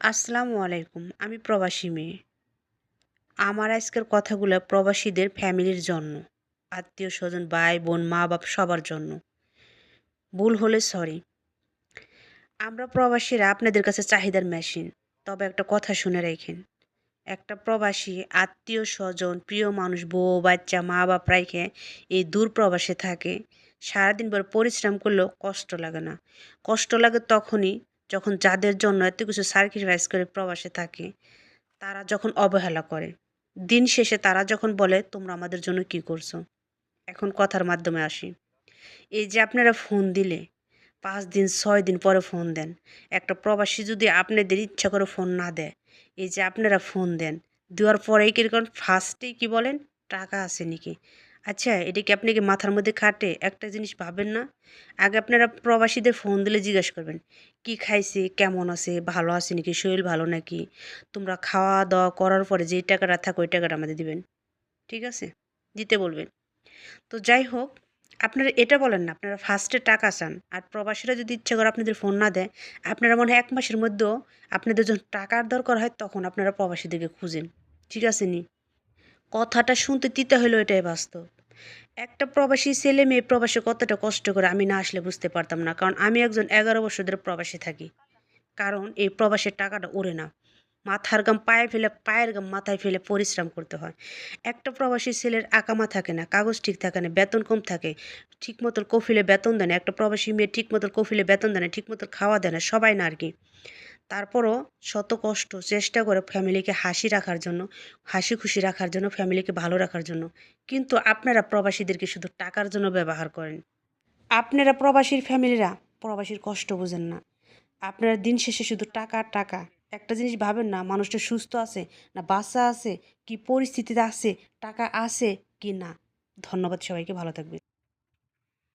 আসসালামু আলাইকুম। আমি প্রবাসী মেয়ে। আমার আজকের কথাগুলো প্রবাসীদের ফ্যামিলির জন্য। আত্মীয়স্বজন, ভাই-বোন, মা-বাপ সবার জন্য। ভুল হলে সরি। আমরা প্রবাসীরা আপনাদের কাছে চাহিদার মেশিন। তবে একটা কথা শুনে রাইখেন। একটা প্রবাসী আত্মীয়স্বজন, প্রিয় মানুষ, বউ, বাচ্চা, মা-বাপ রাইখে এই দূর প্রবাসে থাকে। সারাদিন ভর পরিশ্রম করলেও কষ্ট লাগে না। কষ্ট লাগে তখনই যখন যাদের জন্য এত কিছু স্যাক্রিফাইস করে প্রবাসে থাকে তারা যখন অবহেলা করে। দিন শেষে তারা যখন বলে, "তোমরা আমাদের জন্য কি করছো?" এখন কথার মাধ্যমে আসি। এই যে আপনারা ফোন দিলে ৫ দিন ৬ দিন পরে ফোন দেন। একটা প্রবাসী যদি আপনাদের ইচ্ছা করে ফোন না দেয়, এই যে আপনারা ফোন দেন, দেওয়ার পরেই কিরকম ফার্স্টেই কি বলেন, "টাকা আছে নাকি?" আচ্ছা, এটা কি আপনি কি মাথার মধ্যে খাটে? একটা জিনিস ভাবেন না? আগে আপনারা প্রবাসীদের ফোন দিলে জিজ্ঞেস করবেন, "কি খাইছে? কেমন আছে? ভালো আছে নাকি? শরীর ভালো নাকি?" তোমরা খাওয়া-দাওয়া করার পরে যেই টাকাটা থাকে ওই টাকাটা আমাদের দিবেন। ঠিক আছে? দিতে বলবেন। তো যাই হোক, আপনারা এটা বলেন না, আপনারা ফার্স্টে টাকা চান। আর প্রবাসীরা যদি ইচ্ছা করে আপনাদের ফোন না দেয়, আপনারা মনে হয় ১ মাসের মধ্যেও আপনাদের যখন টাকার দরকার হয় তখন আপনারা প্রবাসীদেরকে খুঁজেন। ঠিক আছে নি? কথাটা শুনতে তিতা হলেও এটাই বাস্তব। একটা প্রবাসী ছেলে-মেয়ে প্রবাসে কতটা কষ্ট করে আমি না আসলে বুঝতে পারতাম না। কারণ আমি একজন ১১ বছর ধরে প্রবাসে থাকি। কারণ এই প্রবাসের টাকাটা ওড়ে না। মাথার ঘাম পায়ে ফেলে, পায়ের ঘাম মাথায় ফেলে পরিশ্রম করতে হয়। একটা প্রবাসী ছেলের আকামা থাকে না, কাগজ ঠিক থাকে না, বেতন কম থাকে। ঠিক মতো কফিলে বেতন দেয় না। একটা প্রবাসী মেয়ে ঠিক মতো কফিলে বেতন দেয় না, ঠিক মতো খাওয়া দেয় না, সবাই না আরকি। তারপরও শত কষ্ট চেষ্টা করে ফ্যামিলিকে হাসি রাখার জন্য, হাসি খুশি রাখার জন্য, ফ্যামিলিকে ভালো রাখার জন্য। কিন্তু আপনারা প্রবাসীদেরকে শুধু টাকার জন্য ব্যবহার করেন। আপনারা প্রবাসীর ফ্যামিলিরা প্রবাসীর কষ্ট বোঝেন না। আপনারা দিন শেষে শুধু টাকা আর টাকা। একটা জিনিস ভাবেন না মানুষটা সুস্থ আছে না বাঁচা আছে, কি পরিস্থিতিতে আছে, টাকা আছে কি না। ধন্যবাদ সবাইকে, ভালো থাকবেন।